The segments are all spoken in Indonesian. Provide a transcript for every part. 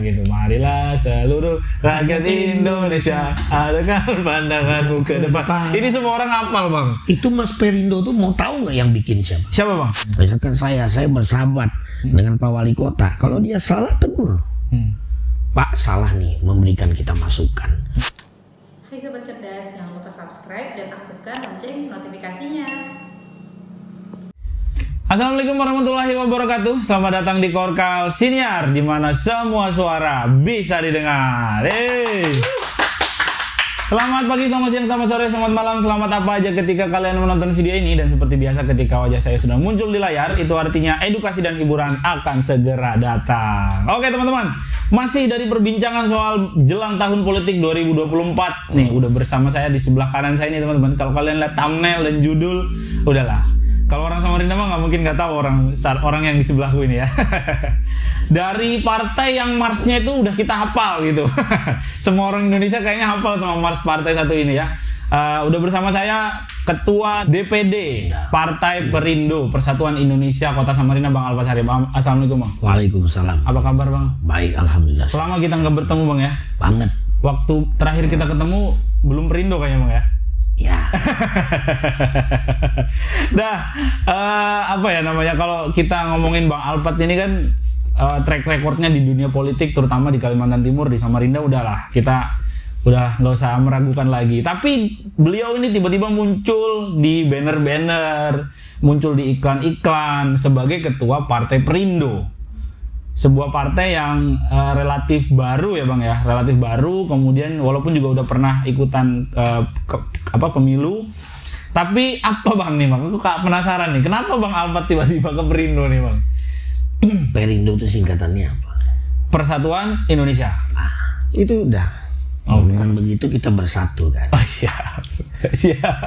Gitu, marilah seluruh rakyat Indonesia arahkan pandanganmu ke depan. Ini semua orang hafal, Bang. Itu Mas Perindo tuh mau tahu nggak yang bikin siapa? Siapa, Bang? Misalkan saya bersahabat dengan Pak Wali Kota. Kalau dia salah, tegur. Pak, salah nih, memberikan kita masukan. Hai Sobat Cerdas, jangan lupa subscribe dan aktifkan lonceng notifikasinya. Assalamualaikum warahmatullahi wabarakatuh. Selamat datang di Korkal Siniar, di mana semua suara bisa didengar. Selamat pagi, selamat siang, selamat sore, selamat malam, selamat apa aja ketika kalian menonton video ini. Dan seperti biasa ketika wajah saya sudah muncul di layar, itu artinya edukasi dan hiburan akan segera datang. Oke teman-teman, masih dari perbincangan soal jelang tahun politik 2024. Nih, udah bersama saya di sebelah kanan saya nih teman-teman. Kalau kalian lihat thumbnail dan judul, udahlah. Kalau orang Samarinda mah nggak mungkin nggak tahu orang yang di sebelahku ini ya. Dari partai yang marsnya itu udah kita hafal gitu. Semua orang Indonesia kayaknya hafal sama mars partai satu ini ya. Udah bersama saya Ketua DPD Partai Perindo Persatuan Indonesia Kota Samarinda, Bang Alfa Syarif. Assalamualaikum, Bang. Waalaikumsalam. Apa kabar, Bang? Baik, alhamdulillah. Selama kita nggak bertemu, Bang ya. Banget. Waktu terakhir kita ketemu belum Perindo kayaknya, Bang ya. Ya. Nah, apa ya namanya, kalau kita ngomongin Bang Alpat ini kan track recordnya di dunia politik, terutama di Kalimantan Timur, di Samarinda, udahlah kita udah nggak usah meragukan lagi. Tapi beliau ini tiba-tiba muncul di banner-banner, muncul di iklan-iklan sebagai ketua Partai Perindo. Sebuah partai yang relatif baru ya Bang ya, relatif baru. Kemudian walaupun juga udah pernah ikutan pemilu, tapi apa Bang nih Bang? Aku penasaran nih, kenapa Bang Alpat tiba-tiba ke Perindo nih Bang? Perindo itu singkatannya apa? Persatuan Indonesia. Nah, itu udah. Dengan begitu kita bersatu kan. Oh siap. Siap.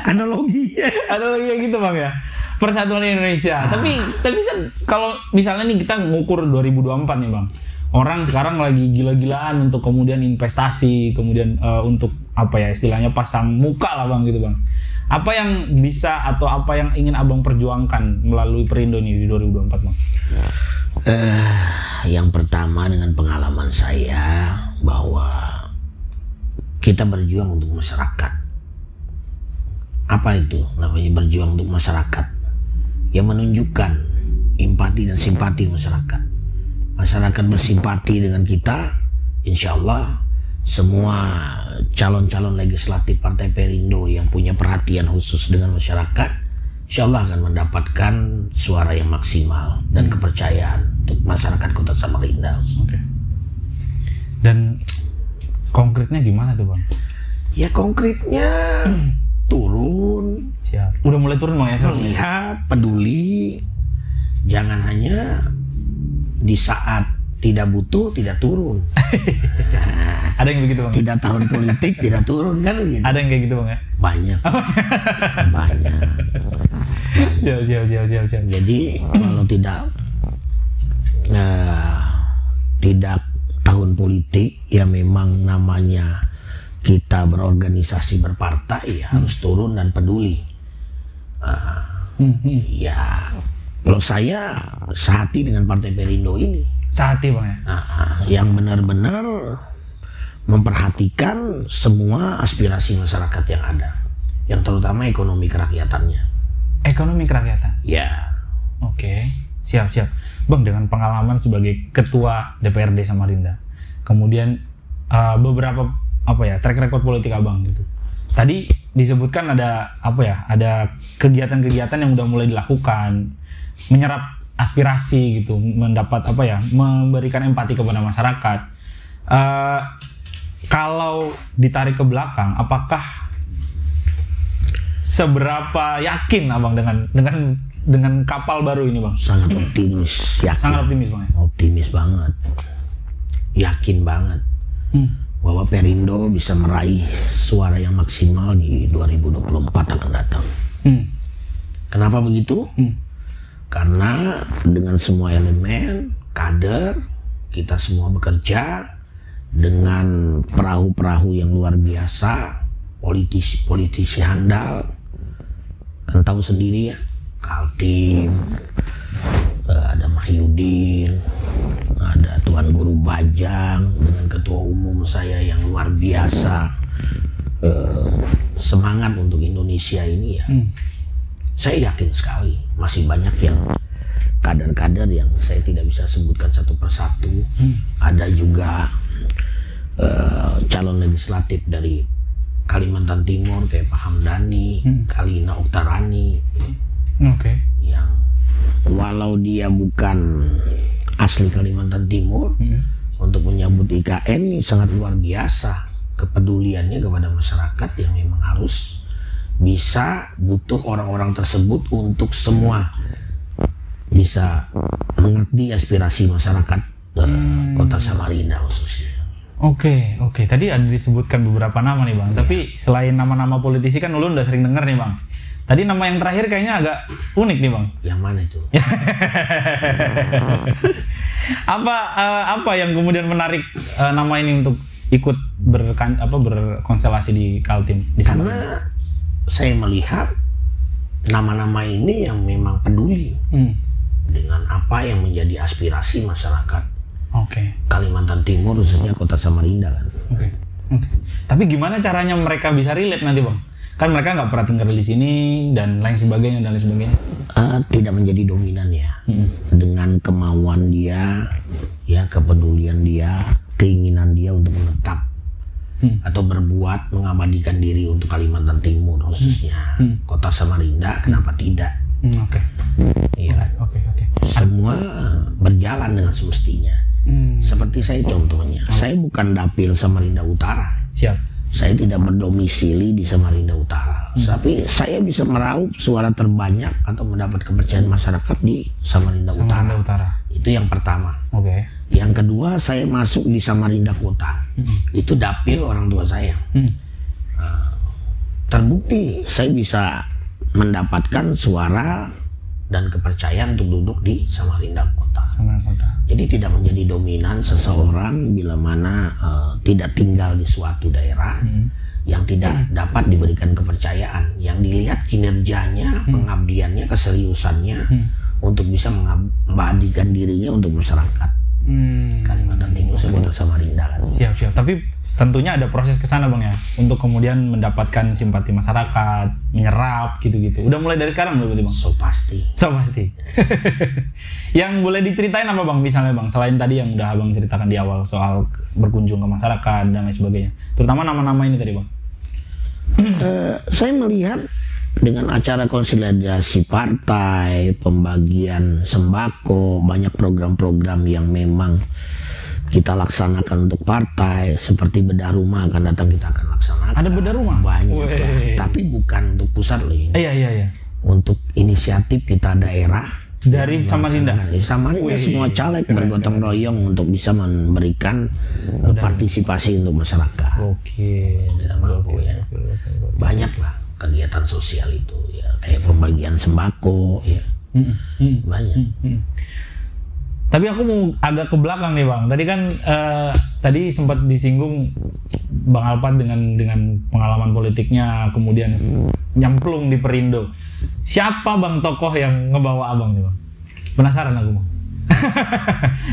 Analoginya gitu Bang ya. Persatuan Indonesia. Tapi kan kalau misalnya nih kita ngukur 2024 nih Bang. Orang sekarang lagi gila-gilaan untuk kemudian investasi, kemudian untuk apa ya istilahnya pasang muka lah Bang gitu Bang. Apa yang bisa atau apa yang ingin Abang perjuangkan melalui Perindo nih di 2024 Bang? Yang pertama, dengan pengalaman saya bahwa kita berjuang untuk masyarakat. Apa itu namanya berjuang untuk masyarakat? Yang menunjukkan empati dan simpati masyarakat. Masyarakat bersimpati dengan kita, insya Allah semua calon-calon legislatif Partai Perindo yang punya perhatian khusus dengan masyarakat, insya Allah akan mendapatkan suara yang maksimal dan kepercayaan untuk masyarakat Kota Samarinda. Oke. Dan konkretnya gimana tuh Bang? Ya konkretnya turun. Siap. Udah mulai turun Bang ya? Melihat, peduli. Jangan hanya di saat tidak butuh, tidak turun. Ada yang begitu Bang? Tidak tahun politik, tidak turun kan gitu. Ada yang kayak gitu Bang ya? Banyak. Banyak. Siap. Jadi kalau tidak tahun politik, ya memang namanya kita berorganisasi berpartai ya harus turun dan peduli. Ya kalau saya sehati dengan Partai Perindo ini. Sehati Bang ya? Yang benar-benar memperhatikan semua aspirasi masyarakat yang ada, yang terutama ekonomi kerakyatannya. Ekonomi kerakyatan? Ya. Oke, siap. Bang, dengan pengalaman sebagai Ketua DPRD Samarinda, kemudian beberapa track record politik Abang gitu. Tadi disebutkan ada ada kegiatan-kegiatan yang udah mulai dilakukan, menyerap aspirasi gitu, mendapat memberikan empati kepada masyarakat. Kalau ditarik ke belakang, apakah seberapa yakin Abang dengan kapal baru ini Bang? Sangat optimis, yakin. Sangat optimis Bang ya? Optimis banget, yakin banget bahwa Perindo bisa meraih suara yang maksimal di 2024 akan datang. Kenapa begitu? Karena dengan semua elemen, kader, kita semua bekerja dengan perahu-perahu yang luar biasa, politisi handal, kan tahu sendiri ya, Kaltim, ada Mahyudin, ada Tuan Bajang, dengan ketua umum saya yang luar biasa semangat untuk Indonesia ini ya. Saya yakin sekali masih banyak yang kader-kader yang saya tidak bisa sebutkan satu persatu. Ada juga calon legislatif dari Kalimantan Timur kayak Pak Hamdani, Kalina Oktarani, yang walau dia bukan asli Kalimantan Timur, untuk menyambut IKN ini sangat luar biasa kepeduliannya kepada masyarakat yang memang harus bisa butuh orang-orang tersebut untuk semua bisa mengerti aspirasi masyarakat Kota Samarinda khususnya. Oke. Tadi ada disebutkan beberapa nama nih Bang. Tapi selain nama-nama politisi kan Ulun udah sering denger nih Bang. Tadi nama yang terakhir kayaknya agak unik nih Bang. Yang mana itu? Apa yang kemudian menarik nama ini untuk ikut berkonstelasi di Kaltim? Karena saya melihat nama-nama ini yang memang peduli dengan apa yang menjadi aspirasi masyarakat Kalimantan Timur, khususnya Kota Samarinda kan. Tapi gimana caranya mereka bisa relate nanti Bang? Kan mereka nggak pernah tinggal di sini dan lain sebagainya. Tidak menjadi dominan ya. Dengan kemauan dia, ya kepedulian dia, keinginan dia untuk menetap atau berbuat mengabadikan diri untuk Kalimantan Timur khususnya Kota Samarinda, kenapa tidak? Semua berjalan dengan semestinya. Seperti saya contohnya, saya bukan dapil Samarinda Utara. Saya tidak berdomisili di Samarinda Utara, tapi saya bisa meraup suara terbanyak atau mendapat kepercayaan masyarakat di Samarinda Utara. Itu yang pertama. Yang kedua, saya masuk di Samarinda Kota. Itu dapil orang tua saya. Terbukti saya bisa mendapatkan suara dan kepercayaan untuk duduk di Samarinda Kota. Jadi tidak menjadi dominan seseorang bila mana tidak tinggal di suatu daerah yang tidak dapat diberikan kepercayaan, yang dilihat kinerjanya, pengabdiannya, keseriusannya untuk bisa mengabadikan dirinya untuk masyarakat Kalimantan Timur, Kota Samarinda kan. Siap. Tapi tentunya ada proses ke sana Bang ya, untuk kemudian mendapatkan simpati masyarakat, menyerap gitu-gitu. Udah mulai dari sekarang berarti Bang? So pasti. Yang boleh diceritain apa Bang misalnya Bang, selain tadi yang udah Abang ceritakan di awal soal berkunjung ke masyarakat dan lain sebagainya, terutama nama-nama ini tadi Bang? Saya melihat dengan acara konsolidasi partai, pembagian sembako, banyak program-program yang memang kita laksanakan untuk partai, seperti bedah rumah akan datang, kita akan laksanakan. Ada bedah rumah? Banyak, tapi bukan untuk pusat loh ini. Iya. Untuk inisiatif kita daerah dari Samarinda. Samarinda semua caleg bergotong royong untuk bisa memberikan partisipasi untuk masyarakat. Banyak lah kegiatan sosial itu ya, kayak pembagian sembako ya. Banyak. Tapi aku mau agak ke belakang nih Bang. Tadi kan tadi sempat disinggung Bang Alpat dengan pengalaman politiknya, kemudian nyemplung di Perindo. Siapa Bang tokoh yang ngebawa Abang nih Bang? Penasaran aku Bang.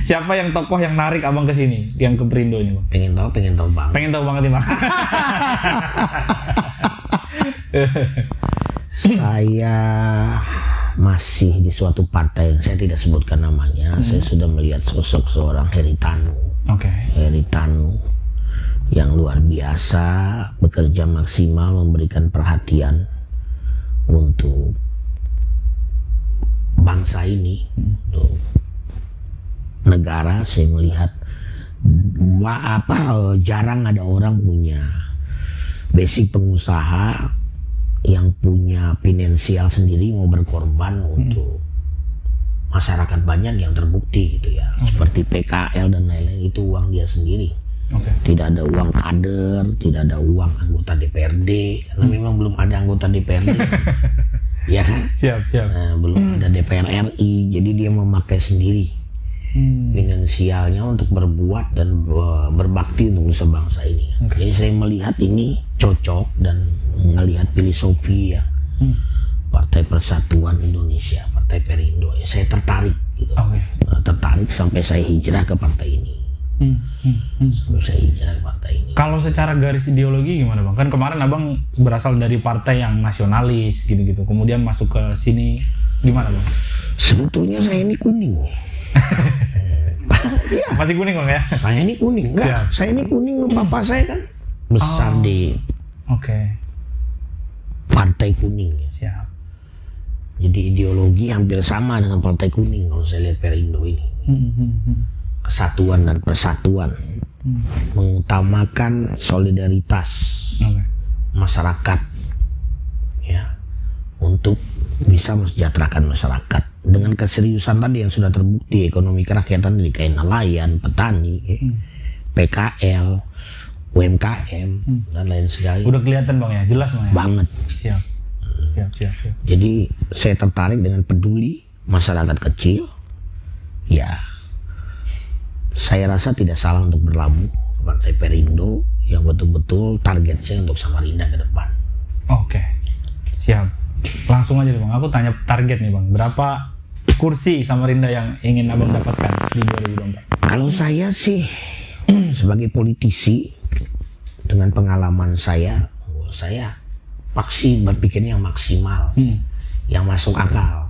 Siapa yang tokoh yang narik Abang ke sini, yang ke Perindo ini Bang? Pengen tahu Bang. Pengen tahu banget nih Bang. Saya masih di suatu partai yang saya tidak sebutkan namanya. Saya sudah melihat sosok seorang Heritanu. Heritanu yang luar biasa, bekerja maksimal, memberikan perhatian untuk bangsa ini, untuk negara. Saya melihat jarang ada orang punya basic pengusaha yang punya finansial sendiri mau berkorban untuk masyarakat banyak yang terbukti gitu ya. Seperti PKL dan lain-lain, itu uang dia sendiri. Tidak ada uang kader, tidak ada uang anggota DPRD, karena memang belum ada anggota DPRD. Ya kan? Siap. Belum ada DPR RI, jadi dia memakai sendiri finansialnya untuk berbuat dan berbakti untuk nusa bangsa ini. Jadi saya melihat ini cocok dan melihat filosofi ya Partai Persatuan Indonesia, Partai Perindo. Saya tertarik gitu. Tertarik sampai saya hijrah ke partai ini. Sebelum saya hijrah ke partai ini. Kalau secara garis ideologi gimana bang? Kan kemarin abang berasal dari partai yang nasionalis gitu-gitu, kemudian masuk ke sini gimana bang? Sebetulnya saya ini kuning. Ya, Masih kuning bang ya? saya ini kuning. Enggak, saya ini kuning. Papa saya kan besar di partai kuning. Siap. Jadi ideologi hampir sama dengan partai kuning kalau saya lihat Perindo ini. Kesatuan dan persatuan, mengutamakan solidaritas masyarakat, ya, untuk bisa mensejahterakan masyarakat dengan keseriusan tadi yang sudah terbukti. Ekonomi kerakyatan dari nelayan, petani, PKL, UMKM dan lain sebagainya. Udah kelihatan bang ya, jelas bang ya? Banget. Siap. Jadi saya tertarik dengan peduli masyarakat kecil. Ya, saya rasa tidak salah untuk berlabuh ke Partai Perindo yang betul-betul target saya untuk Samarinda ke depan. Oke, siap. Langsung aja deh bang, aku tanya target nih bang. Berapa kursi Samarinda yang ingin abang dapatkan di 2024? Kalau saya sih sebagai politisi dengan pengalaman saya pasti berpikirnya yang maksimal, yang masuk akal.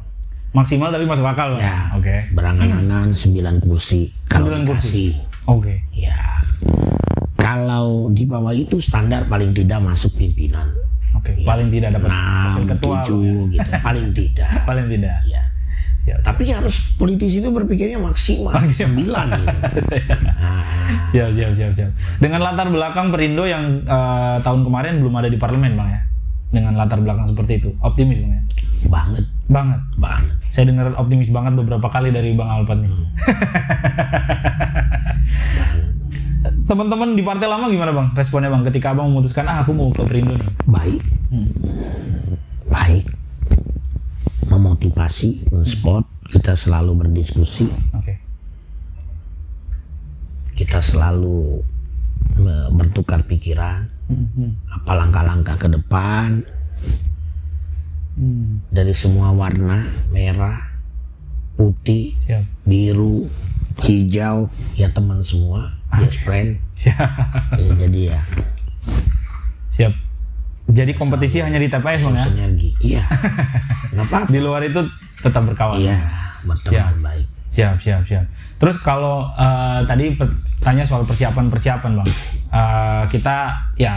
Maksimal tapi masuk akal bang? Ya, Oke. Berangan-angan 9 kursi. 9 kursi? Oke. Ya, kalau di bawah itu standar paling tidak masuk pimpinan. Oke, paling tidak dapat wakil ketua 7 gitu, paling tidak. Paling tidak. Ya. Siap. Tapi harus politisi itu berpikirnya maksimal 9 gitu. Siap. Dengan latar belakang Perindo yang tahun kemarin belum ada di parlemen bang ya? Dengan latar belakang seperti itu, optimis bang ya? Banget. Saya dengar optimis banget beberapa kali dari Bang Alpat nih. Teman-teman di partai lama gimana bang? Responnya bang ketika abang memutuskan aku mau ke Perindo nih? Baik. Memotivasi, men-support, kita selalu berdiskusi. Oke. Kita selalu bertukar pikiran. Apa langkah-langkah ke depan. Dari semua warna, merah, putih, biru, hijau, ya teman semua, yes friend. Jadi ya. Siap. Jadi kompetisi hanya di TPS bang ya? Sinergi, iya. Nggak apa-apa. Di luar itu tetap berkawan. Iya, berteman baik. Siap. Terus kalau tadi tanya soal persiapan bang,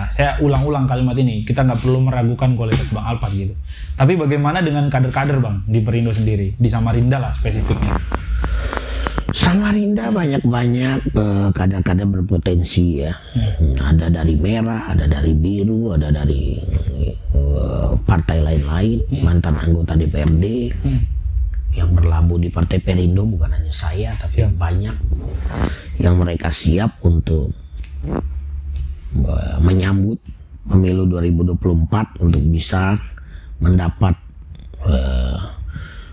saya ulang-ulang kalimat ini, kita nggak perlu meragukan kualitas Bang Alpat gitu. Tapi bagaimana dengan kader-kader bang di Perindo sendiri, di Samarinda lah spesifiknya? Samarinda banyak kader-kader berpotensi ya. Ada dari merah, ada dari biru, ada dari partai lain-lain, mantan anggota DPRD. Yang berlabuh di Partai Perindo bukan hanya saya, tapi banyak yang mereka siap untuk menyambut pemilu 2024 untuk bisa mendapat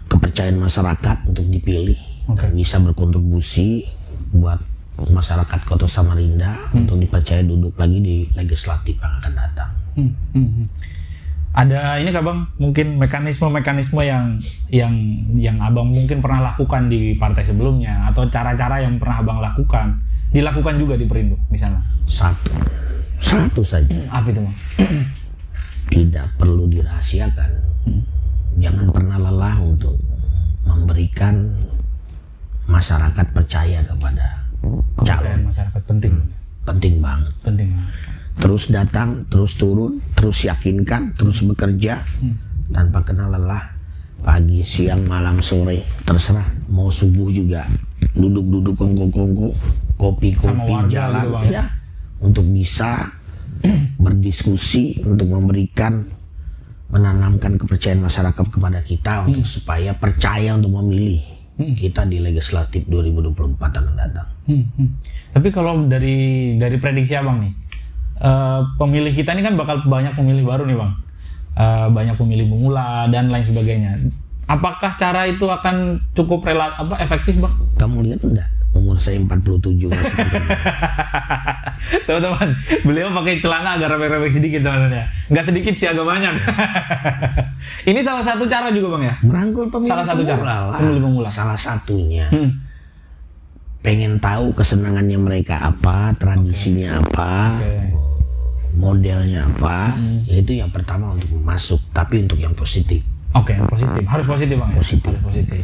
kepercayaan masyarakat untuk dipilih dan bisa berkontribusi buat masyarakat Kota Samarinda untuk dipercaya duduk lagi di legislatif yang akan datang. Ada ini kah bang, mungkin mekanisme yang abang mungkin pernah lakukan di partai sebelumnya, atau cara-cara yang pernah abang lakukan dilakukan juga di Perindo misalnya? Satu saja. Apa itu bang? Tidak perlu dirahasiakan. Jangan pernah lelah untuk memberikan masyarakat percaya kepada calon. Masyarakat penting banget. Terus datang, terus turun, terus yakinkan, terus bekerja tanpa kenal lelah. Pagi, siang, malam, sore, terserah. Mau subuh juga duduk-duduk kongko-kongko, kopi-kopi, jalan gitu, ya, untuk bisa berdiskusi, untuk menanamkan kepercayaan masyarakat kepada kita untuk supaya percaya untuk memilih kita di legislatif 2024 yang datang. Tapi kalau dari prediksi abang nih, pemilih kita ini kan bakal banyak pemilih baru nih bang, banyak pemilih pemula dan lain sebagainya. Apakah cara itu akan cukup efektif bang? Kamu lihat enggak? Umur saya 47 masih. Teman-teman, beliau pakai celana agak robek-robek sedikit teman-teman. Nggak sedikit sih, agak banyak. Ini salah satu cara juga bang ya? Merangkul pemilih salah satu pemula. Cara pemilih pemula. Salah satunya. pengen tahu kesenangannya mereka apa, tradisinya apa, modelnya apa. Itu yang pertama untuk masuk, tapi untuk yang positif. Oke, yang positif. Harus positif Bang ya? Positif. Harus positif.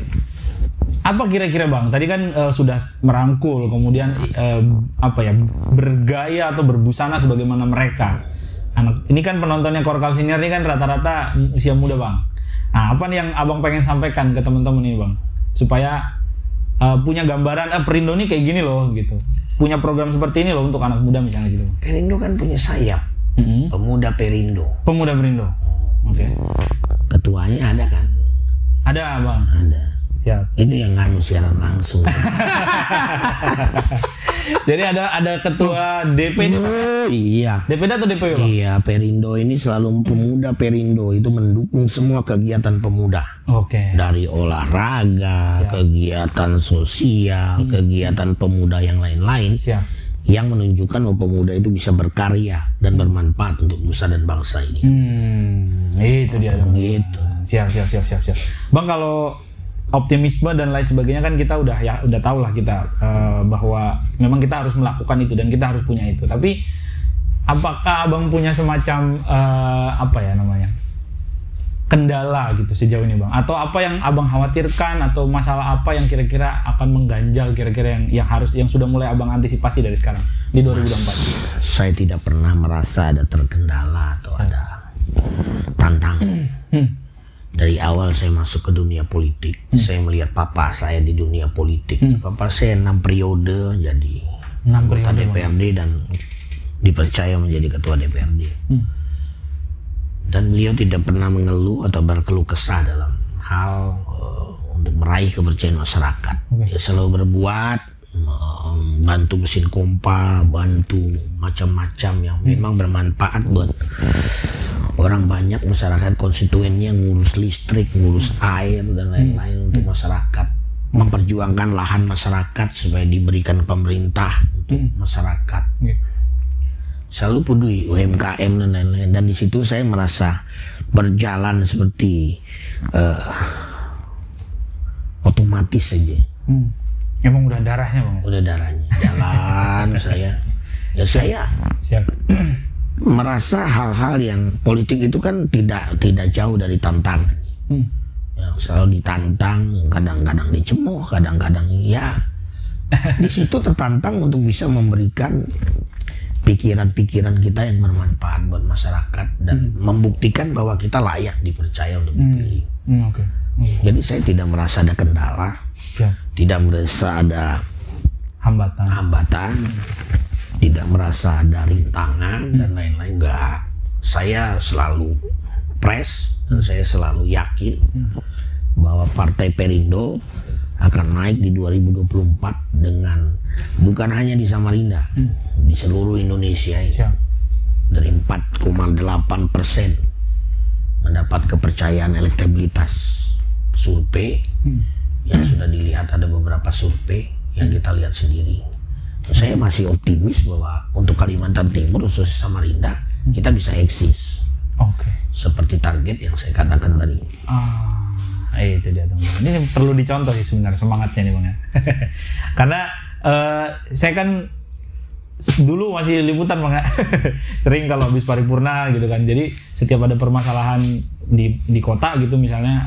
Apa kira-kira Bang? Tadi kan sudah merangkul, kemudian bergaya atau berbusana sebagaimana mereka. Ini kan penontonnya Korkal Senior ini kan rata-rata usia muda Bang. Nah, apa nih yang Abang pengen sampaikan ke teman-teman ini Bang? Supaya punya gambaran, Perindo ini kayak gini loh gitu. Punya program seperti ini loh untuk anak muda misalnya gitu. Perindo kan punya sayap. Pemuda Perindo. Pemuda Perindo. Oke. Ketuanya ada kan? Ada Bang. Ada. Ya. Ini yang nganu siaran langsung. Jadi ada ketua DPD. Iya. DPD atau DPW Bang? Iya, Perindo ini selalu pemuda Perindo itu mendukung semua kegiatan pemuda. Oke. Dari olahraga, kegiatan sosial, kegiatan pemuda yang lain-lain. Siap. Yang menunjukkan bahwa pemuda itu bisa berkarya dan bermanfaat untuk nusa dan bangsa ini. Itu dia Bang. Gitu. Siap. Bang, kalau optimisme dan lain sebagainya kan kita udah tahu lah kita bahwa memang kita harus melakukan itu dan kita harus punya itu. Tapi apakah Abang punya semacam kendala gitu sejauh ini Bang? Atau apa yang Abang khawatirkan atau masalah apa yang kira-kira akan mengganjal kira-kira yang sudah mulai Abang antisipasi dari sekarang di 2024? Saya tidak pernah merasa ada terkendala atau ada tantangan. Dari awal saya masuk ke dunia politik, saya melihat papa saya di dunia politik. Papa saya 6 periode jadi anggota DPRD dan dipercaya menjadi ketua DPRD. Dan beliau tidak pernah mengeluh atau berkeluh kesah dalam hal untuk meraih kepercayaan masyarakat. Dia selalu berbuat, bantu mesin pompa, bantu macam-macam yang memang bermanfaat buat orang banyak, masyarakat konstituennya, ngurus listrik, ngurus air dan lain-lain untuk masyarakat, memperjuangkan lahan masyarakat supaya diberikan pemerintah untuk masyarakat. Selalu peduli UMKM dan lain-lain, dan di situ saya merasa berjalan seperti otomatis saja. Emang udah darahnya Bang? Udah darahnya jalan. saya Siap. merasa hal-hal yang politik itu kan tidak jauh dari tantangan. Yang selalu ditantang, kadang-kadang dicemooh, kadang-kadang ya di situ tertantang untuk bisa memberikan pikiran-pikiran kita yang bermanfaat buat masyarakat dan membuktikan bahwa kita layak dipercaya untuk dipilih. Jadi saya tidak merasa ada kendala, tidak merasa ada hambatan, tidak merasa ada rintangan dan lain-lain. Enggak, saya selalu press dan saya selalu yakin bahwa Partai Perindo akan naik di 2024 dengan bukan hanya di Samarinda, di seluruh Indonesia ini. Dari 4,8% mendapat kepercayaan elektabilitas survei yang sudah dilihat, ada beberapa survei yang kita lihat sendiri. Saya masih optimis bahwa untuk Kalimantan Timur khususnya Samarinda kita bisa eksis. Seperti target yang saya katakan tadi. Itu dia teman-teman. Ini perlu dicontoh sih sebenarnya semangatnya nih Bang ya. Karena saya kan dulu masih liputan Bang ya. Sering kalau habis paripurna gitu kan. Jadi setiap ada permasalahan di kota gitu misalnya,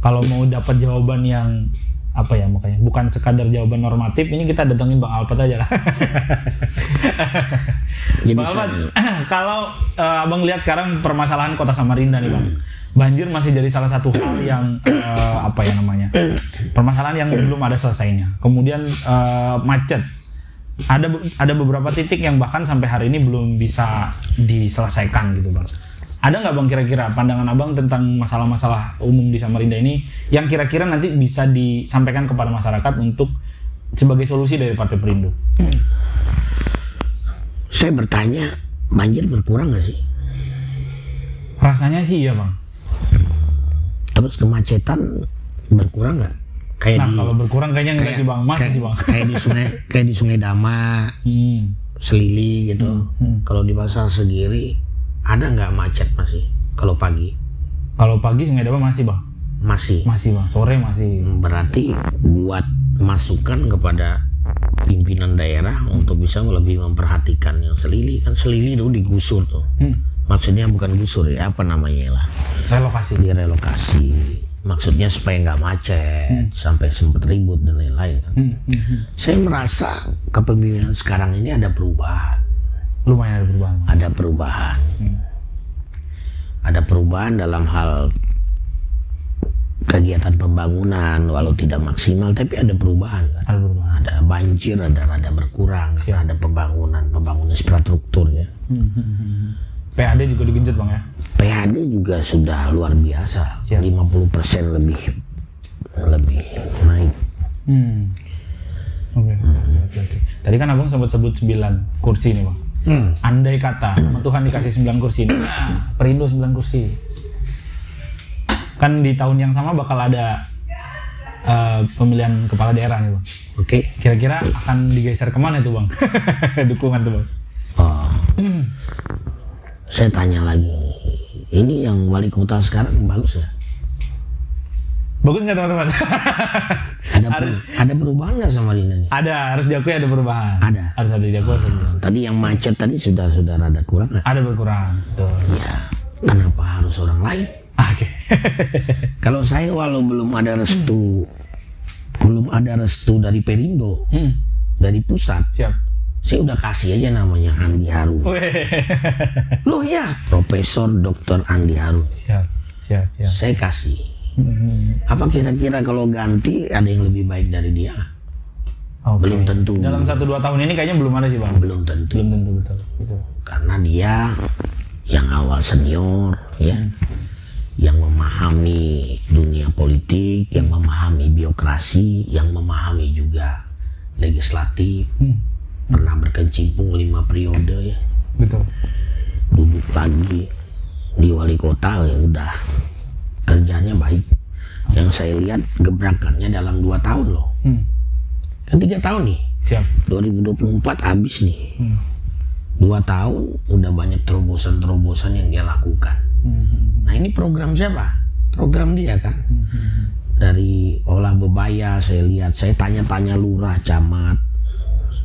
kalau mau dapat jawaban yang makanya bukan sekadar jawaban normatif, ini kita datengin Bang Alpat aja lah. Bang Alpat, kalau Abang lihat sekarang permasalahan kota Samarinda nih Bang, banjir masih jadi salah satu hal yang permasalahan yang belum ada selesainya. Kemudian macet, ada beberapa titik yang bahkan sampai hari ini belum bisa diselesaikan gitu Bang. Ada nggak Bang kira-kira pandangan Abang tentang masalah-masalah umum di Samarinda ini yang kira-kira nanti bisa disampaikan kepada masyarakat untuk sebagai solusi dari Partai Perindo? Saya bertanya, banjir berkurang nggak sih? Rasanya sih iya Bang. Terus kemacetan berkurang nggak? Kalau berkurang kayaknya enggak sih Bang, masih sih Bang. Kayak di Sungai Dama, Selili gitu. Kalau di Pasar Segiri ada nggak macet masih kalau pagi? Kalau pagi Sungai Dama masih Bang. Masih Bang, sore masih. berarti buat masukan kepada pimpinan daerah untuk bisa lebih memperhatikan yang Selili. Kan Selili itu digusur tuh. Maksudnya bukan gusur ya, apa namanya lah, Relokasi. direlokasi. Maksudnya supaya nggak macet, sampai sempat ribut dan lain-lain kan. Saya merasa kepemimpinan sekarang ini ada perubahan. Lumayan ada perubahan. Ada perubahan. Ada perubahan dalam hal kegiatan pembangunan, walau tidak maksimal, tapi ada perubahan kan? Ada perubahan. Ada banjir, ada berkurang, ada pembangunan infrastruktur ya. PAD juga digenjot Bang ya? PAD juga sudah luar biasa. Siap. 50% lebih naik. Oke. Tadi kan Abang sempat sebut 9 kursi nih Bang. Andai kata sama Tuhan dikasih 9 kursi nih. Perindo 9 kursi. Kan di tahun yang sama bakal ada pemilihan kepala daerah nih Bang. Oke. Kira-kira akan digeser kemana tuh Bang? Dukungan tuh Bang. Oh. Saya tanya lagi, ini yang wali kota sekarang bagus nggak? Bagus nggak teman-teman? Ada perubahan nggak sama Rina nih? Ada, harus diakui ada perubahan. Ada. Harus ada diakui. Tadi yang macet tadi sudah rada kurang nggak? Ada berkurang. Tuh. Ya, kenapa harus orang lain? Oke. Kalau saya walau belum ada restu dari Perindo, dari pusat, Siap. saya udah kasih aja namanya Andi Harun. Loh ya, Profesor Dr. Andi Harun. Siap. Saya kasih. Apa kira-kira kalau ganti ada yang lebih baik dari dia? Okay. Belum tentu. Dalam 1-2 tahun ini kayaknya belum ada sih Bang. Belum tentu. Betul. Karena dia yang awal senior, ya, yang memahami dunia politik, yang memahami birokrasi, yang memahami juga legislatif. Pernah berkecimpung 5 periode ya. Betul. Duduk lagi di wali kota ya udah kerjanya baik. Yang saya lihat gebrakannya dalam 2 tahun loh. Kan 3 tahun nih. Siap. 2024 habis nih. 2 tahun udah banyak terobosan-terobosan yang dia lakukan. Nah ini program siapa? Program dia kan. Dari olah bebaya saya lihat, saya tanya-tanya lurah, camat,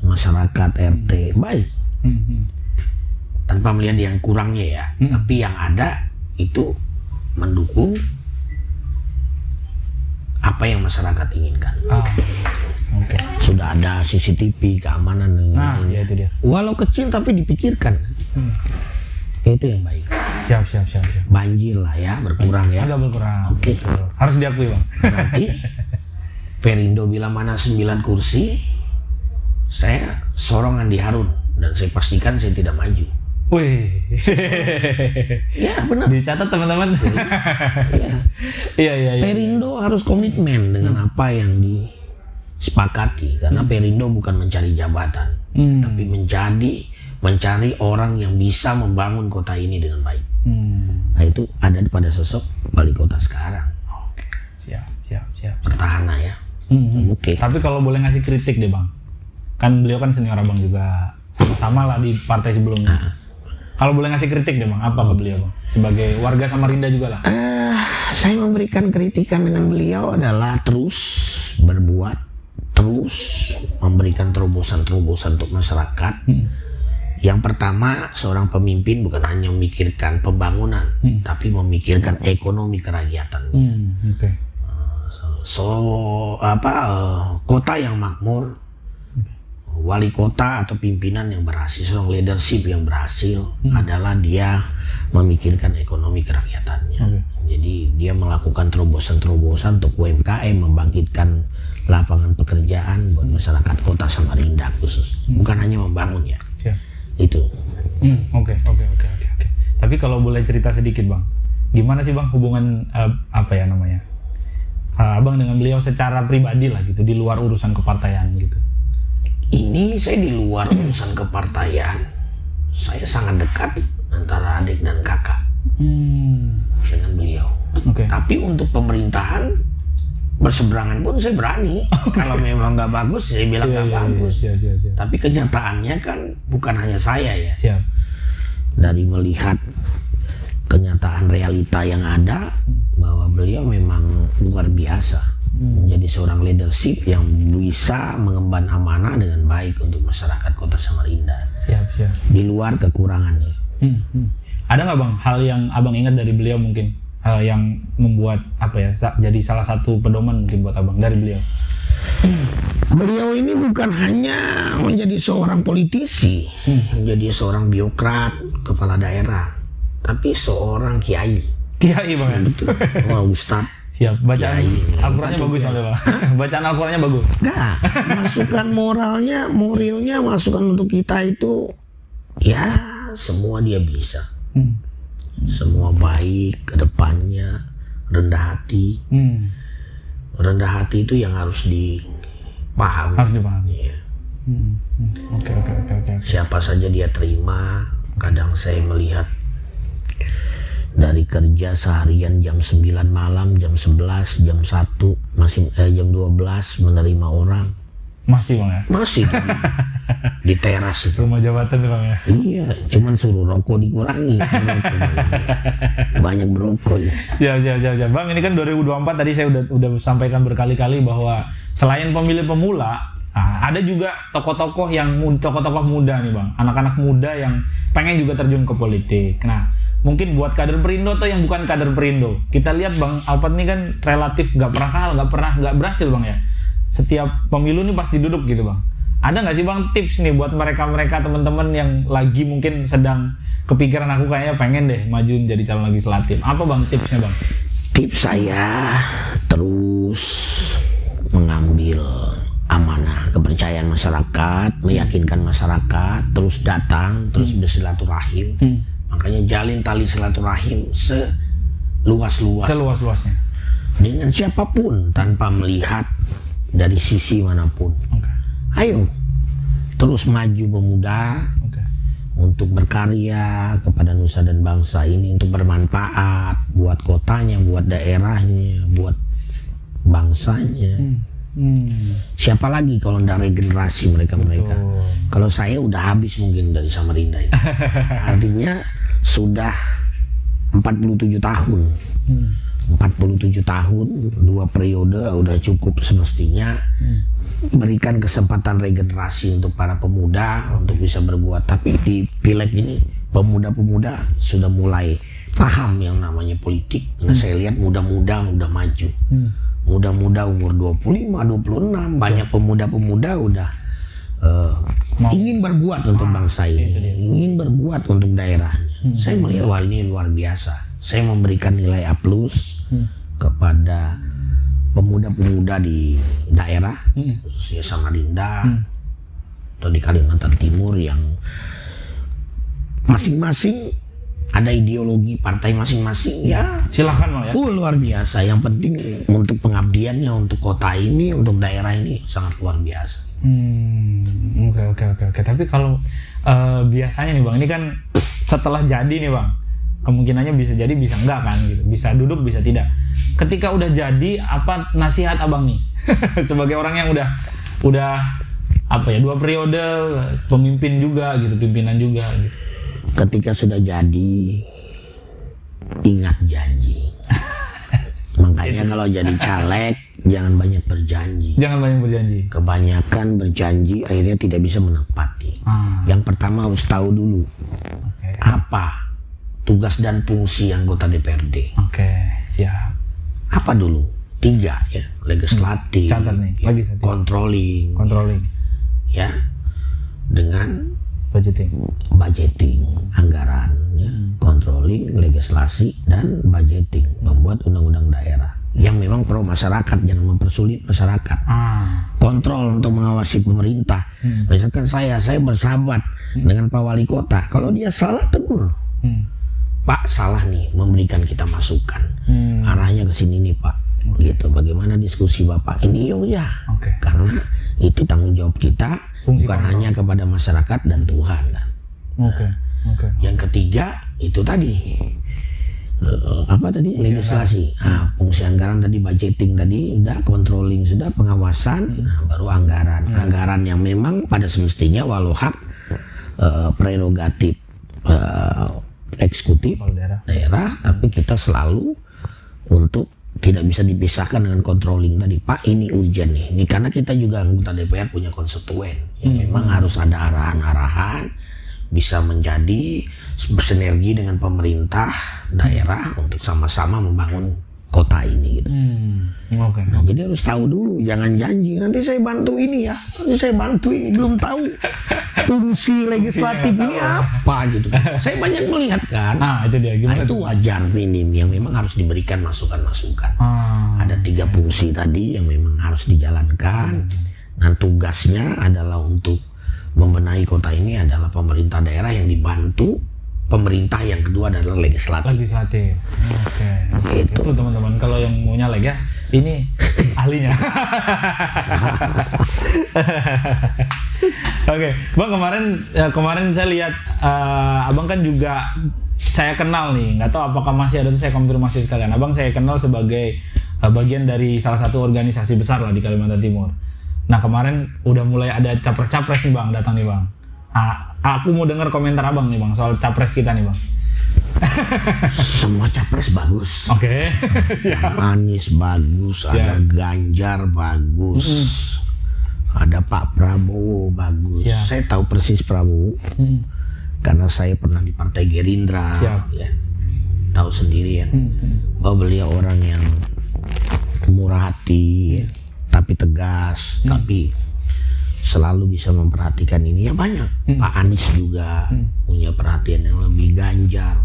masyarakat, RT, baik. Tanpa melihat yang kurangnya ya, tapi yang ada itu mendukung apa yang masyarakat inginkan. Oke. Sudah ada CCTV, keamanan dan lain-lain. Ya itu dia. Walau kecil tapi dipikirkan. Itu yang baik. Siap. Banjir lah ya, berkurang ya. Agak berkurang. Oke. Harus diakui Bang. Berarti Perindo bilang mana 9 kursi, saya sorong Andi Harun dan saya pastikan saya tidak maju. Wih. Ya benar. Dicatat teman-teman. Iya. Perindo harus komitmen dengan apa yang disepakati karena Perindo bukan mencari jabatan, tapi mencari orang yang bisa membangun kota ini dengan baik. Nah itu ada pada sosok wali kota sekarang. Oke. Siap. Petahana ya. Oke. Tapi kalau boleh ngasih kritik deh Bang. Kan beliau kan senior Abang juga, sama-sama lah di partai sebelumnya. Kalau boleh ngasih kritik deh Bang, apa ke beliau Bang? Sebagai warga Samarinda juga lah. Saya memberikan kritikan dengan beliau adalah terus berbuat, terus memberikan terobosan-terobosan untuk masyarakat. Yang pertama, seorang pemimpin bukan hanya memikirkan pembangunan, tapi memikirkan ekonomi kerakyatan. Kota yang makmur, wali kota atau pimpinan yang berhasil, seorang leadership yang berhasil adalah dia memikirkan ekonomi kerakyatannya. Jadi dia melakukan terobosan-terobosan untuk UMKM, membangkitkan lapangan pekerjaan buat masyarakat kota Samarinda khusus. Bukan hanya membangun ya. Itu. Oke. Tapi kalau boleh cerita sedikit Bang, gimana sih Bang hubungan Abang dengan beliau secara pribadi lah gitu, di luar urusan kepartaian gitu? Ini saya di luar urusan kepartaian, saya sangat dekat antara adik dan kakak dengan beliau. Tapi untuk pemerintahan berseberangan pun saya berani. Kalau memang nggak bagus, saya bilang nggak bagus. Tapi kenyataannya kan bukan hanya saya ya. Dari melihat kenyataan realita yang ada bahwa beliau memang luar biasa menjadi seorang leadership yang bisa mengemban amanah dengan baik untuk masyarakat Kota Samarinda. Siap. Di luar kekurangannya. Ada nggak Bang hal yang Abang ingat dari beliau mungkin yang membuat jadi salah satu pedoman mungkin buat Abang dari beliau? Beliau ini bukan hanya menjadi seorang politisi, menjadi seorang birokrat, kepala daerah, tapi seorang kiai. Kiai Bang ya? Betul. Ustadz. Siap. Bacaan Kiai. Al-Qur'annya bagus soalnya Bang. Bacaan Al-Qur'annya bagus. Enggak, masukan moralnya, masukan untuk kita itu ya semua dia bisa. Semua baik ke depannya, rendah hati. Rendah hati itu yang harus dipahami. Harus dipahami. Ya. Oke. Siapa saja dia terima. Kadang saya melihat dari kerja seharian jam 9 malam, jam 11, jam 1, masih jam 12 menerima orang. Masih Bang ya? Masih di teras itu. Rumah jabatan tuh Bang ya? Iya, cuman suruh rokok dikurangi. Banyak berokok ya. Siap. Bang, ini kan 2024 tadi saya udah sampaikan berkali-kali bahwa selain pemilih pemula, ada juga tokoh-tokoh muda nih Bang, anak-anak muda yang pengen juga terjun ke politik. Nah, mungkin buat kader Perindo atau yang bukan kader Perindo, kita lihat Bang Alphard ini kan relatif nggak berhasil Bang ya. Setiap pemilu ini pasti duduk gitu Bang. Ada nggak sih Bang tips nih buat mereka teman-teman yang lagi mungkin sedang kepikiran aku kayaknya pengen deh maju jadi calon legislatif. Apa Bang tipsnya Bang? Tips saya terus mengambil amanah kepercayaan masyarakat, meyakinkan masyarakat, terus datang, terus bersilaturahim. Makanya jalin tali silaturahim Seluas-luasnya dengan siapapun tanpa melihat dari sisi manapun. Ayo terus maju pemuda untuk berkarya kepada nusa dan bangsa ini, untuk bermanfaat buat kotanya, buat daerahnya, buat bangsanya. Siapa lagi kalau tidak regenerasi mereka. Kalau saya udah habis mungkin dari Samarinda ini. Artinya sudah 47 tahun. 47 tahun, 2 periode udah cukup semestinya. Berikan kesempatan regenerasi untuk para pemuda untuk bisa berbuat. Tapi di pileg ini pemuda-pemuda sudah mulai paham yang namanya politik. Saya lihat muda-muda udah maju. Muda-muda umur 25, 26, banyak pemuda-pemuda udah ingin berbuat untuk bangsa ini, ingin berbuat untuk daerahnya. Saya melihat wah ini luar biasa. Saya memberikan nilai A+ kepada pemuda-pemuda di daerah, khususnya Samarinda atau di Kalimantan Timur yang masing-masing ada ideologi partai masing-masing ya. Silakan Bang ya. Luar biasa. Yang penting untuk pengabdiannya untuk kota ini, untuk daerah ini sangat luar biasa. Oke. Tapi kalau biasanya nih Bang, ini kan setelah jadi nih Bang, kemungkinannya bisa jadi bisa enggak kan gitu. Bisa duduk bisa tidak. Ketika udah jadi, apa nasihat Abang nih sebagai orang yang udah 2 periode pemimpin juga gitu, pimpinan juga gitu. Ketika sudah jadi, ingat janji. Makanya kalau jadi caleg jangan banyak berjanji. Kebanyakan berjanji akhirnya tidak bisa menepati. Yang pertama harus tahu dulu apa tugas dan fungsi anggota DPRD. Siap. Apa dulu? 3 ya, legislatif, Catat nih, controlling, ya, dengan budgeting anggaran, ya, controlling, legislasi dan budgeting, membuat undang-undang daerah yang memang pro masyarakat, jangan mempersulit masyarakat. Kontrol untuk mengawasi pemerintah. Misalkan saya bersahabat dengan Pak Wali Kota, kalau dia salah tegur. Pak salah nih, memberikan kita masukan. Arahnya ke sini nih Pak. Gitu. Bagaimana diskusi Bapak ini? Ya. Karena itu tanggung jawab kita, bukan hanya kepada masyarakat dan Tuhan. Yang ketiga itu tadi legislasi. Fungsi anggaran tadi, budgeting tadi, udah controlling, sudah pengawasan, baru anggaran. Anggaran yang memang pada semestinya walau hak prerogatif eksekutif daerah, tapi kita selalu untuk tidak bisa dipisahkan dengan controlling tadi. Pak, ini urgent nih. Ini karena kita juga anggota DPR punya konstituen. Memang harus ada arahan-arahan, bisa menjadi bersinergi dengan pemerintah daerah untuk sama-sama membangun kota ini gitu. Nah, jadi harus tahu dulu, jangan janji nanti saya bantu ini ya, nanti saya bantu ini, belum tahu fungsi legislatif ini apa gitu. Saya banyak melihat kan. Itu dia. Gimana itu wajar minim yang memang harus diberikan masukan-masukan. Ada 3 fungsi tadi yang memang harus dijalankan. Dan tugasnya adalah untuk membenahi kota ini adalah pemerintah daerah yang dibantu pemerintah, yang kedua adalah legislatif. Oke. Itu teman-teman, kalau yang mau nyalek ya, ini ahlinya. Oke, Bang, kemarin saya lihat Abang kan juga saya kenal nih, nggak tahu apakah masih ada, tuh saya konfirmasi sekalian. Abang saya kenal sebagai bagian dari salah satu organisasi besar lah di Kalimantan Timur. Nah, kemarin udah mulai ada capres-capres nih Bang, datang nih Bang. Aku mau dengar komentar Abang nih Bang soal capres kita nih Bang. Semua capres bagus. Oke. Anies bagus, ada Ganjar bagus, ada Pak Prabowo bagus. Saya tahu persis Prabowo karena saya pernah di Partai Gerindra. Ya. Tahu sendiri ya, bahwa beliau orang yang murah hati, tapi tegas, tapi selalu bisa memperhatikan ini. Ya banyak. Pak Anies juga punya perhatian yang lebih. Ganjar.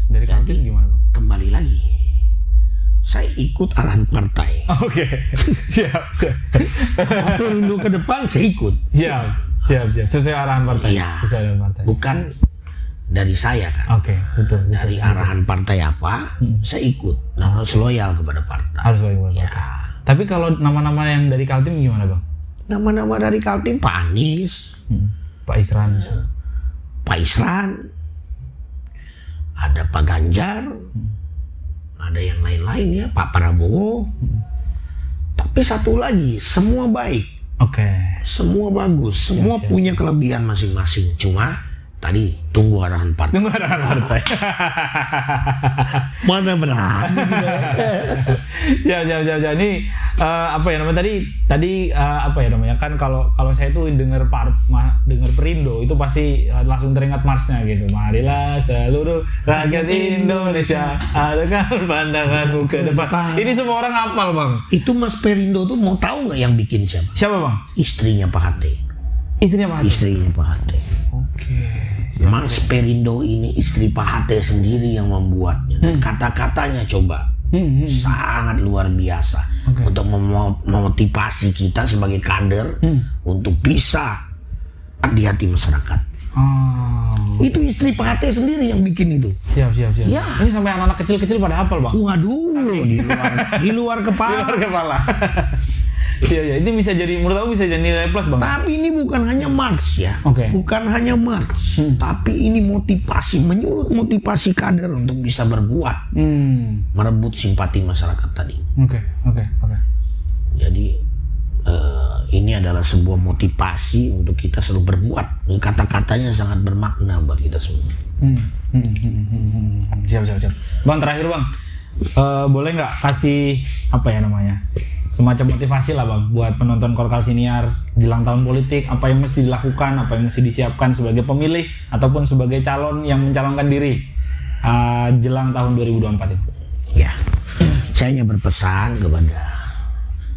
Dari Kaltim gimana Bang? Kembali lagi, saya ikut arahan partai. Oke. Siap. Perindo ke depan saya ikut. Siap. Sesuai arahan partai. Iya. Sesuai arahan partai. Bukan dari saya kan. Oke, betul. Dari arahan partai apa, saya ikut. Nah, harus loyal kepada partai. Harus loyal kepada partai. Tapi kalau nama-nama yang dari Kaltim gimana Bang? Nama-nama dari Kaltim, Pak Anies, Pak Isran, Pak Isran, ada Pak Ganjar, ada yang lain-lain ya, Pak Prabowo. Tapi satu lagi, semua baik. Oke. Semua bagus, semua punya kelebihan masing-masing. Cuma tadi tunggu arahan partai. Mana berani? Siap. Ini apa ya namanya tadi apa ya namanya, kan kalau saya tuh dengar Perindo itu pasti langsung teringat marsnya gitu. Marilah seluruh rakyat Indonesia, adakan pandanganmu ke depan. Ini semua orang hafal Bang. Itu Mas Perindo tuh mau tahu nggak yang bikin siapa? Siapa Bang? Istrinya Pak Hate. Istrinya Pak Hate. Oke. Mas Perindo ini istri Pak Hate sendiri yang membuatnya. Kata-katanya coba sangat luar biasa untuk memotivasi kita sebagai kader untuk bisa di hati masyarakat. Itu istri Pak Hate sendiri yang bikin itu. Siap. Ya. Ini sampai anak-anak kecil-kecil pada hafal Bang. Waduh, di luar kepala. Iya, ini bisa jadi, menurut aku bisa jadi nilai plus Bang. Tapi ini bukan hanya march ya. Bukan hanya march, tapi ini menyulut motivasi kader untuk bisa berbuat, merebut simpati masyarakat tadi. Oke. Jadi ini adalah sebuah motivasi untuk kita selalu berbuat. Kata-katanya sangat bermakna buat kita semua. Siap. Bang, terakhir Bang, boleh nggak kasih apa ya namanya, semacam motivasi lah Bang buat penonton Korkal Siniar jelang tahun politik, apa yang mesti dilakukan, apa yang mesti disiapkan sebagai pemilih ataupun sebagai calon yang mencalonkan diri jelang tahun 2024 itu. Ya, saya hanya berpesan kepada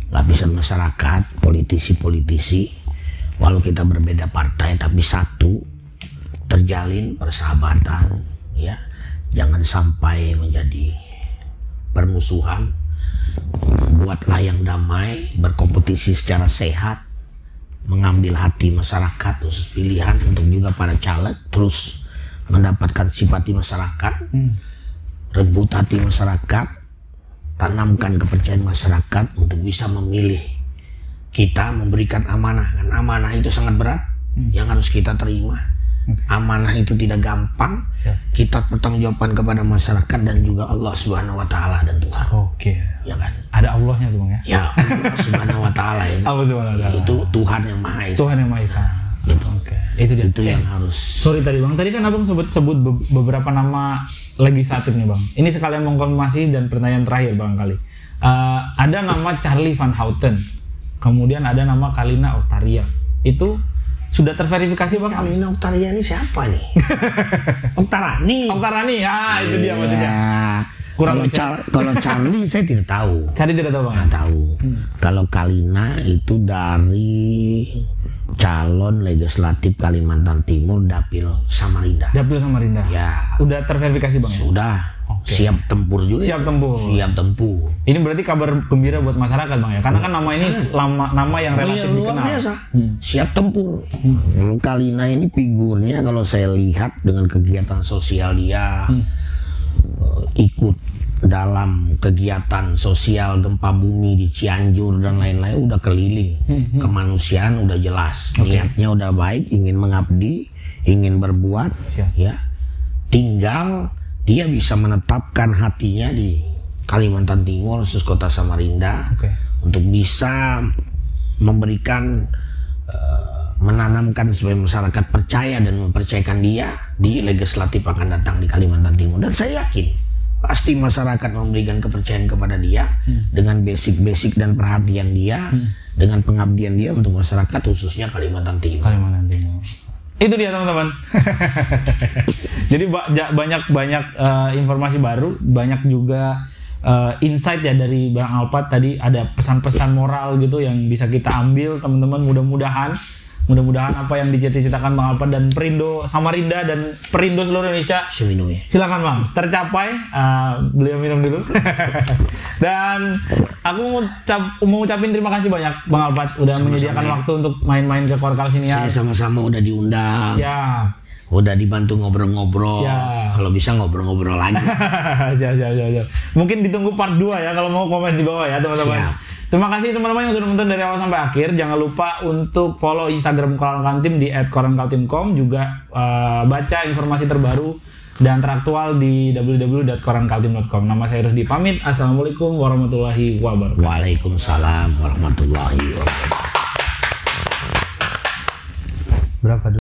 lapisan masyarakat, politisi-politisi, walau kita berbeda partai tapi satu, terjalin persahabatan, ya, jangan sampai menjadi permusuhan. Buatlah yang damai, berkompetisi secara sehat, mengambil hati masyarakat khusus pilihan untuk juga para caleg, terus mendapatkan simpati masyarakat, rebut hati masyarakat, tanamkan kepercayaan masyarakat untuk bisa memilih kita, memberikan amanah. Dan amanah itu sangat berat yang harus kita terima. Amanah itu tidak gampang. Kita bertanggungjawabkan kepada masyarakat dan juga Allah Subhanahu wa taala dan Tuhan. Ya kan? Ada Allahnya tuh Bang ya? Ya, Allah Subhanahu wa taala ya. Allah Subhanahu wa taala. Itu Tuhan yang Maha Esa. Tuhan yang Maha Esa. Gitu. Itu dia. Itu yang harus. Sorry tadi Bang, tadi kan Abang sebut beberapa nama legislatif nih Bang. Ini sekalian mengkonfirmasi dan pertanyaan terakhir barangkali. Ada nama Charlie Van Houten, kemudian ada nama Kalina Oktaria. Itu sudah terverifikasi Bang? Kalina Oktaria ini siapa nih? Oktarani. Oktarani, itu dia maksudnya. Kurang kalau Charlie saya tidak tahu. Charlie tidak tahu Bang? Nggak tahu. Kalau Kalina itu dari calon legislatif Kalimantan Timur Dapil Samarinda. Dapil Samarinda. Ya. Udah terverifikasi Bang? Sudah. Oke. Siap tempur juga. Siap tempur. Siap tempur. Ini berarti kabar gembira buat masyarakat Bang ya? Karena kan nama ini nama yang relatif luar dikenal. biasa. Siap tempur. Kalina ini figurnya kalau saya lihat dengan kegiatan sosial dia, ikut dalam kegiatan sosial gempa bumi di Cianjur dan lain-lain, udah keliling. Kemanusiaan udah jelas. Niatnya udah baik, ingin mengabdi, ingin berbuat. Ya. Tinggal dia bisa menetapkan hatinya di Kalimantan Timur, khusus kota Samarinda, untuk bisa memberikan, menanamkan supaya masyarakat percaya dan mempercayakan dia di legislatif akan datang di Kalimantan Timur. Dan saya yakin pasti masyarakat memberikan kepercayaan kepada dia dengan basic dan perhatian dia, dengan pengabdian dia untuk masyarakat khususnya Kalimantan Timur. Kalimantan Timur. Itu dia teman-teman. Jadi banyak informasi baru, banyak juga insight ya dari Bang Alpat. Tadi ada pesan-pesan moral gitu yang bisa kita ambil teman-teman. Mudah-mudahan apa yang diceritakan Bang Alpat dan Perindo Samarinda dan Perindo seluruh Indonesia. Minum ya. Silakan Bang, tercapai. Beliau minum dulu. Dan aku mau ucapin terima kasih banyak Bang Alpat udah menyediakan waktu untuk main-main ke Korkal sini ya. Saya sama-sama udah diundang. Siap. Udah dibantu ngobrol-ngobrol. Kalau bisa ngobrol-ngobrol lagi. Siap. Mungkin ditunggu part 2 ya, kalau mau komen di bawah ya teman-teman. Terima kasih teman-teman yang sudah menonton dari awal sampai akhir. Jangan lupa untuk follow Instagram Koran Kaltim di @korankaltim.com, juga baca informasi terbaru dan teraktual di www.korankaltim.com. Nama saya Rusdi pamit. Assalamualaikum warahmatullahi wabarakatuh. Waalaikumsalam warahmatullahi wabarakatuh. Berapa